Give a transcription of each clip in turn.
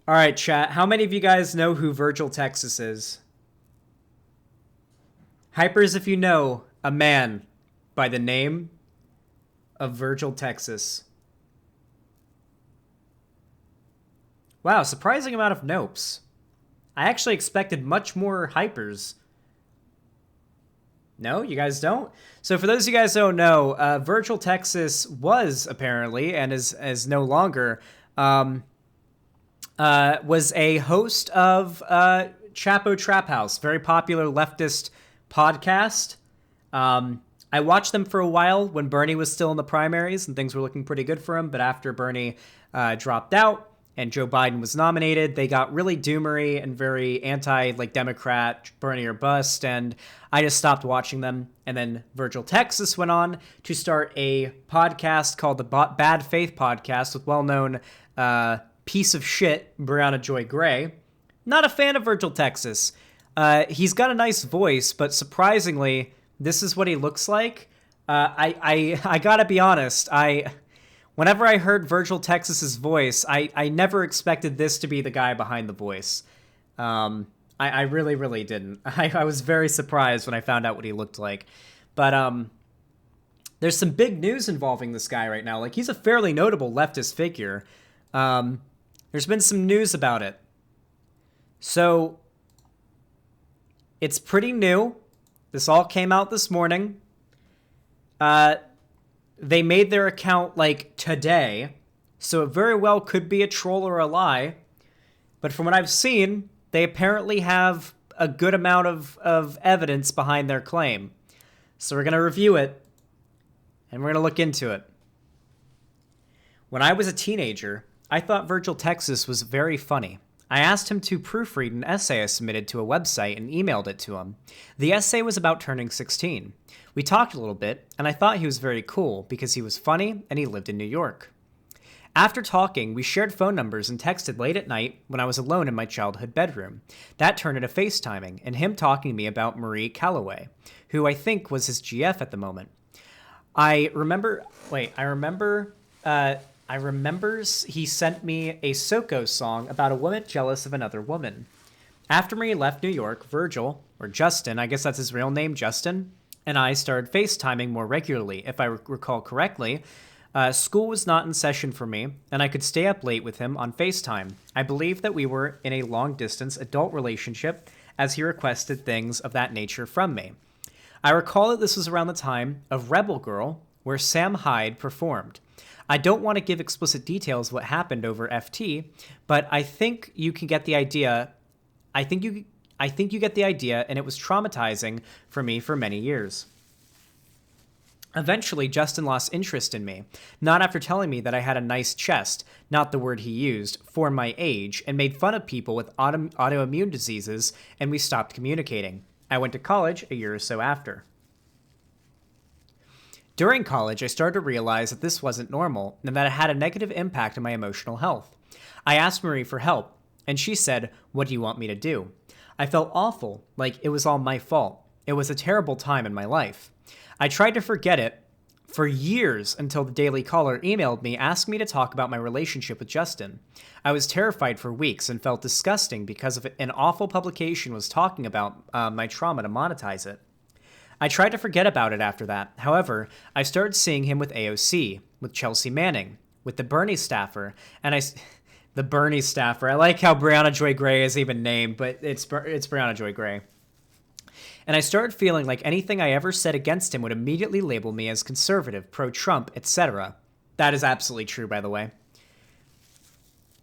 All right, chat. How many of you guys know who Virgil, Texas is? Hypers, if you know, a man by the name of Virgil, Texas. Wow, surprising amount of nopes. I actually expected much more hypers. No, you guys don't? So for those of you guys who don't know, Virgil, Texas was apparently, and is no longer, was a host of Chapo Trap House, very popular leftist podcast. I watched them for a while when Bernie was still in the primaries and things were looking pretty good for him. But after Bernie dropped out and Joe Biden was nominated, they got really doomery and very Democrat, Bernie or bust. And I just stopped watching them. And then Virgil, Texas went on to start a podcast called the Bad Faith Podcast with well-known piece of shit Brianna Joy Gray. Not a fan of Virgil, Texas. He's got a nice voice, but surprisingly, this is what he looks like. I gotta be honest. Whenever I heard Virgil, Texas's voice, I never expected this to be the guy behind the voice. I really, really didn't. I was very surprised when I found out what he looked like. But there's some big news involving this guy right now. Like, he's a fairly notable leftist figure. There's been some news about it. So, it's pretty new. This all came out this morning. They made their account, like, today. So it very well could be a troll or a lie. But from what I've seen, they apparently have a good amount of evidence behind their claim. So we're going to review it. And we're going to look into it. When I was a teenager, I thought Virgil, Texas was very funny. I asked him to proofread an essay I submitted to a website and emailed it to him. The essay was about turning 16. We talked a little bit, and I thought he was very cool because he was funny and he lived in New York. After talking, we shared phone numbers and texted late at night when I was alone in my childhood bedroom. That turned into FaceTiming and him talking to me about Marie Calloway, who I think was his GF at the moment. I remember he sent me a Soko song about a woman jealous of another woman. After Marie left New York, Virgil, or Justin, I guess that's his real name, Justin, and I started FaceTiming more regularly. If I recall correctly, school was not in session for me, and I could stay up late with him on FaceTime. I believe that we were in a long-distance adult relationship, as he requested things of that nature from me. I recall that this was around the time of Rebel Girl, where Sam Hyde performed. I don't want to give explicit details of what happened over FT, but I think you can get the idea. I think you get the idea, and it was traumatizing for me for many years. Eventually, Justin lost interest in me, not after telling me that I had a nice chest, not the word he used, for my age, and made fun of people with autoimmune diseases, and we stopped communicating. I went to college a year or so after. During college, I started to realize that this wasn't normal and that it had a negative impact on my emotional health. I asked Marie for help, and she said, "What do you want me to do?" I felt awful, like it was all my fault. It was a terrible time in my life. I tried to forget it for years until the Daily Caller emailed me asking me to talk about my relationship with Justin. I was terrified for weeks and felt disgusting because of an awful publication was talking about my trauma to monetize it. I tried to forget about it after that. However, I started seeing him with AOC, with Chelsea Manning, with the Bernie staffer, and the Bernie staffer. I like how Brianna Joy Gray is even named, but it's Brianna Joy Gray. And I started feeling like anything I ever said against him would immediately label me as conservative, pro-Trump, etc. That is absolutely true, by the way.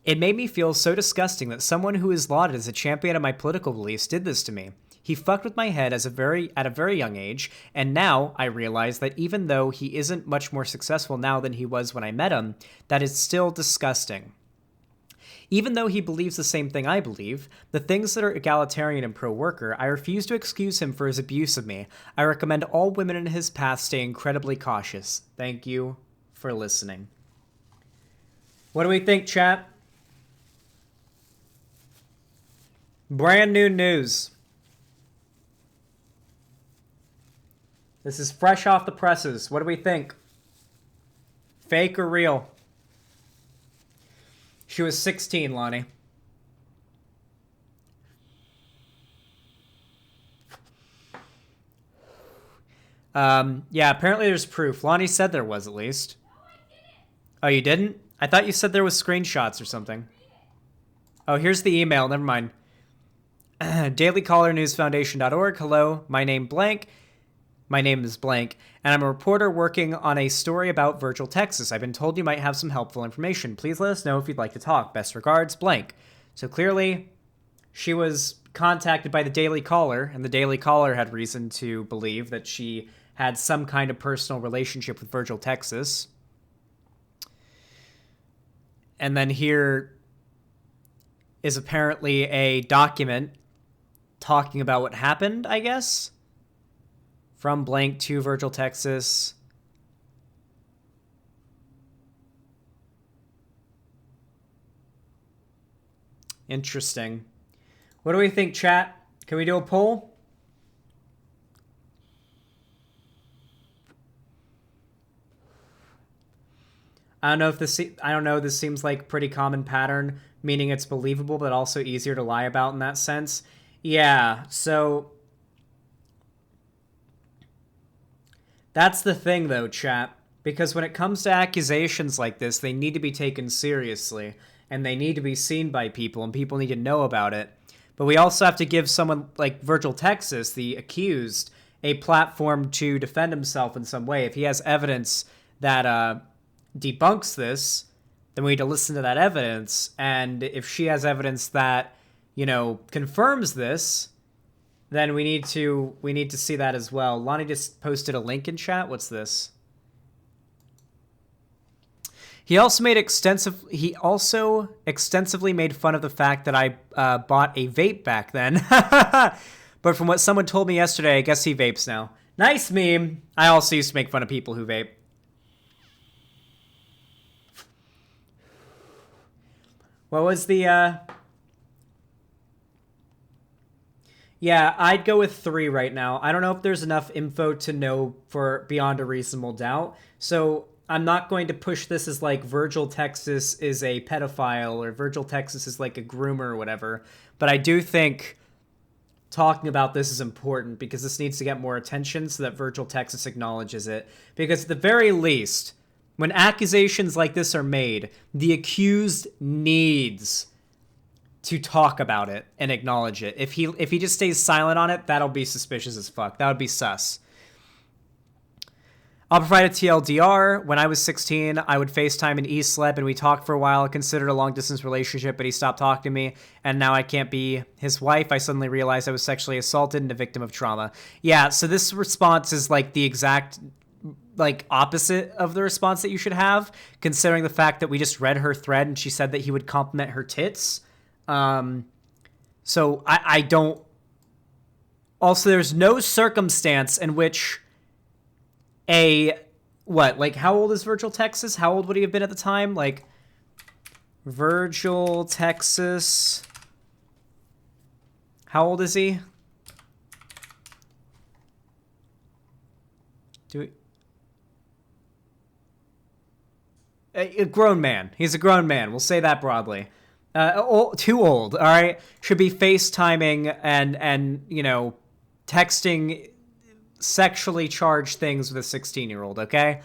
It made me feel so disgusting that someone who is lauded as a champion of my political beliefs did this to me. He fucked with my head at a very young age, and now I realize that even though he isn't much more successful now than he was when I met him, that is still disgusting. Even though he believes the same thing I believe, the things that are egalitarian and pro-worker, I refuse to excuse him for his abuse of me. I recommend all women in his path stay incredibly cautious. Thank you for listening. What do we think, chat? Brand new news. This is fresh off the presses. What do we think? Fake or real? She was 16, Lonnie. Yeah, apparently there's proof. Lonnie said there was, at least. Oh, you didn't? I thought you said there was screenshots or something. Oh, here's the email. Never mind. dailycallernewsfoundation.org. Hello, my name blank. My name is blank, and I'm a reporter working on a story about Virgil, Texas. I've been told you might have some helpful information. Please let us know if you'd like to talk. Best regards, blank. So clearly, she was contacted by the Daily Caller, and the Daily Caller had reason to believe that she had some kind of personal relationship with Virgil, Texas. And then here is apparently a document talking about what happened, I guess, from blank to Virgil, Texas. Interesting. What do we think, chat? Can we do a poll? I don't know. This seems like pretty common pattern, meaning it's believable, but also easier to lie about in that sense. Yeah, so that's the thing, though, chat. Because when it comes to accusations like this, they need to be taken seriously, and they need to be seen by people, and people need to know about it. But we also have to give someone like Virgil, Texas, the accused, a platform to defend himself in some way. If he has evidence that debunks this, then we need to listen to that evidence. And if she has evidence that, confirms this, then we need to see that as well. Lonnie just posted a link in chat. What's this? He also extensively made fun of the fact that I bought a vape back then. But from what someone told me yesterday, I guess he vapes now. Nice meme. I also used to make fun of people who vape. What was the Yeah, I'd go with 3 right now. I don't know if there's enough info to know for beyond a reasonable doubt. So I'm not going to push this as like Virgil, Texas is a pedophile or Virgil, Texas is like a groomer or whatever. But I do think talking about this is important because this needs to get more attention so that Virgil, Texas acknowledges it. Because at the very least, when accusations like this are made, the accused needs to talk about it and acknowledge it. If he just stays silent on it, that'll be suspicious as fuck. That would be sus. I'll provide a TLDR. When I was 16, I would FaceTime an E-Sleb and we talked for a while. I considered a long-distance relationship, but he stopped talking to me, and now I can't be his wife. I suddenly realized I was sexually assaulted and a victim of trauma. Yeah, so this response is like the exact opposite of the response that you should have, considering the fact that we just read her thread and she said that he would compliment her tits. So I don't... Also, there's no circumstance in which how old is Virgil, Texas? How old would he have been at the time? Virgil, Texas. How old is he? A grown man. He's a grown man. We'll say that broadly. Too old, all right? Should be FaceTiming and texting sexually charged things with a 16-year-old, okay?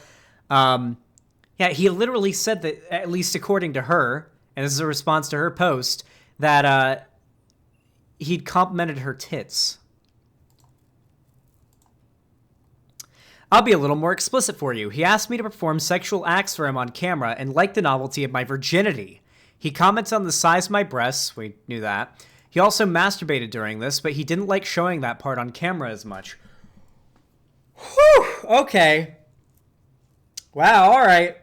Yeah, he literally said that, at least according to her, and this is a response to her post, that he'd complimented her tits. I'll be a little more explicit for you. He asked me to perform sexual acts for him on camera and liked the novelty of my virginity. He comments on the size of my breasts. We knew that. He also masturbated during this, but he didn't like showing that part on camera as much. Whew, okay. Wow, all right.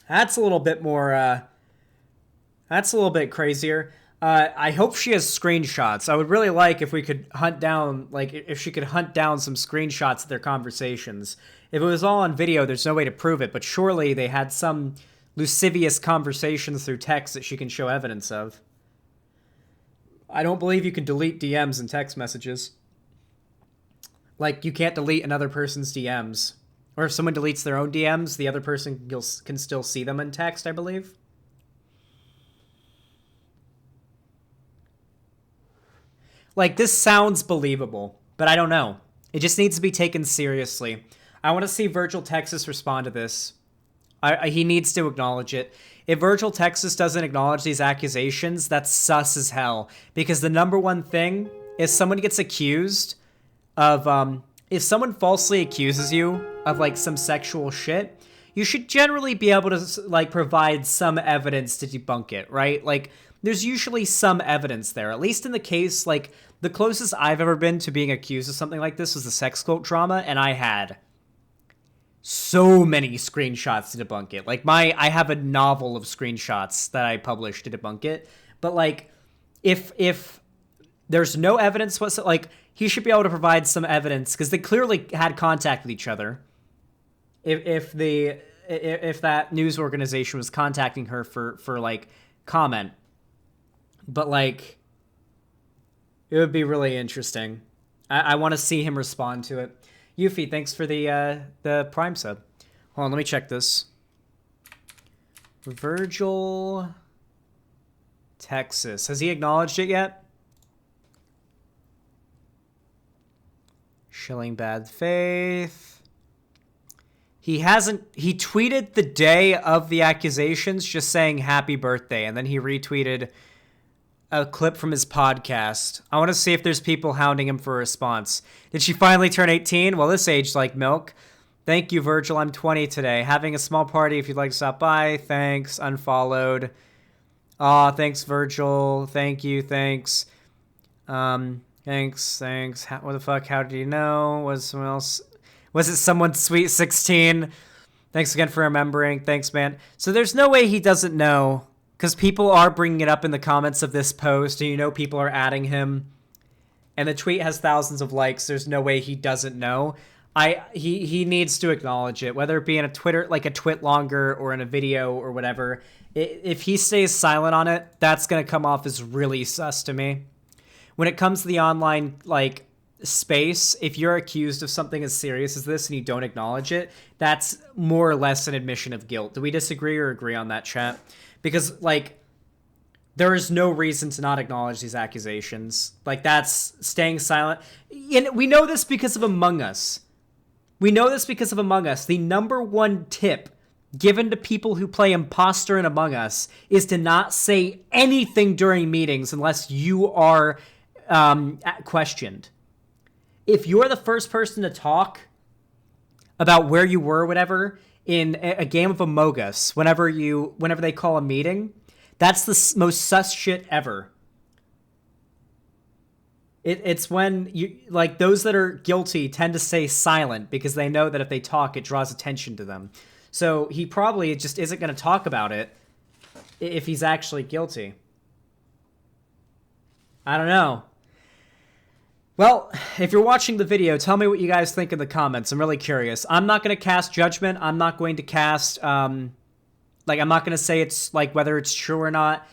That's a little bit more, that's a little bit crazier. I hope she has screenshots. I would really like if we could hunt down, if she could hunt down some screenshots of their conversations. If it was all on video, there's no way to prove it, but surely they had some lascivious conversations through text that she can show evidence of. I don't believe you can delete DMs and text messages. You can't delete another person's DMs. Or if someone deletes their own DMs, the other person can still see them in text, I believe. This sounds believable, but I don't know. It just needs to be taken seriously. I want to see Virgil Texas respond to this. He needs to acknowledge it. If Virgil Texas doesn't acknowledge these accusations, that's sus as hell. Because the number one thing is someone gets accused of, if someone falsely accuses you of like some sexual shit, you should generally be able to like provide some evidence to debunk it, right? Like there's usually some evidence there, at least in the case, like the closest I've ever been to being accused of something like this was the sex cult drama. And I had so many screenshots to debunk it. Like I have a novel of screenshots that I published to debunk it. But like, if there's no evidence whatsoever, like he should be able to provide some evidence because they clearly had contact with each other. If that news organization was contacting her for like comment, but like it would be really interesting. I want to see him respond to it. Yuffie, thanks for the Prime sub. Hold on, let me check this. Virgil Texas. Has he acknowledged it yet? Shilling bad faith. He hasn't. He tweeted the day of the accusations just saying happy birthday, and then he retweeted a clip from his podcast. I want to see if there's people hounding him for a response. Did she finally turn 18? Well, this aged like milk. Thank you, Virgil. I'm 20 today. Having a small party if you'd like to stop by. Thanks. Unfollowed. Aw, thanks, Virgil. Thank you. Thanks. Thanks. What the fuck? How did you know? Was someone else? Was it someone sweet 16? Thanks again for remembering. Thanks, man. So there's no way he doesn't know. Because people are bringing it up in the comments of this post, and you know people are adding him. And the tweet has thousands of likes. There's no way he doesn't know. He needs to acknowledge it, whether it be in a Twitter, like a twit longer, or in a video or whatever. If he stays silent on it, that's going to come off as really sus to me. When it comes to the online like space, if you're accused of something as serious as this and you don't acknowledge it, that's more or less an admission of guilt. Do we disagree or agree on that, chat? Because, like, there is no reason to not acknowledge these accusations. Like, that's staying silent. And we know this because of Among Us. We know this because of Among Us. The number one tip given to people who play imposter in Among Us is to not say anything during meetings unless you are questioned. If you're the first person to talk about where you were or whatever in a game of Among Us, whenever they call a meeting, that's the most sus shit ever. It's when you like those that are guilty tend to stay silent because they know that if they talk, it draws attention to them. So he probably just isn't going to talk about it if he's actually guilty. I don't know. Well, if you're watching the video, tell me what you guys think in the comments. I'm really curious. I'm not going to cast judgment. I'm not going to cast, I'm not going to say it's, like, whether it's true or not.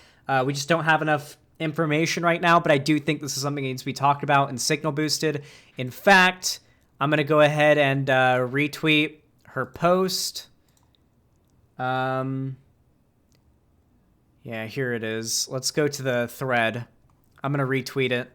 We just don't have enough information right now, but I do think this is something that needs to be talked about and signal boosted. In fact, I'm going to go ahead and retweet her post. Yeah, here it is. Let's go to the thread. I'm going to retweet it.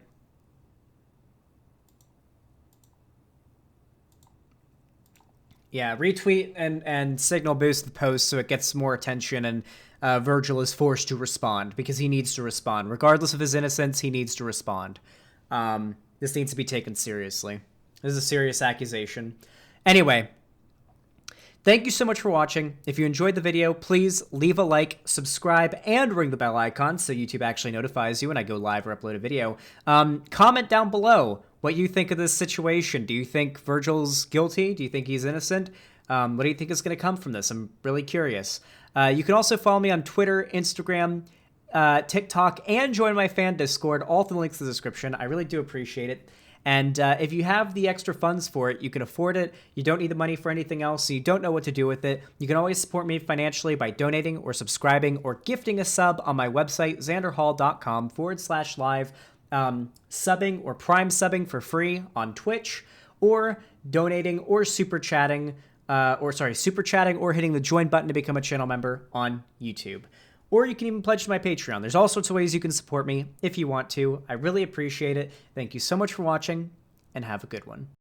Yeah, retweet and signal boost the post so it gets more attention and Virgil is forced to respond because he needs to respond. Regardless of his innocence, he needs to respond. This needs to be taken seriously. This is a serious accusation. Anyway, thank you so much for watching. If you enjoyed the video, please leave a like, subscribe, and ring the bell icon so YouTube actually notifies you when I go live or upload a video. Comment down below what you think of this situation. Do you think Virgil's guilty? Do you think he's innocent? What do you think is going to come from this? I'm really curious. You can also follow me on Twitter, Instagram, TikTok, and join my fan Discord. All through the links in the description. I really do appreciate it. And if you have the extra funds for it, you can afford it. You don't need the money for anything else, so you don't know what to do with it. You can always support me financially by donating or subscribing or gifting a sub on my website, xanderhall.com/live. Subbing or prime subbing for free on Twitch, or donating or super chatting or hitting the join button to become a channel member on YouTube. Or you can even pledge to my Patreon. There's all sorts of ways you can support me if you want to. I really appreciate it. Thank you so much for watching, and have a good one.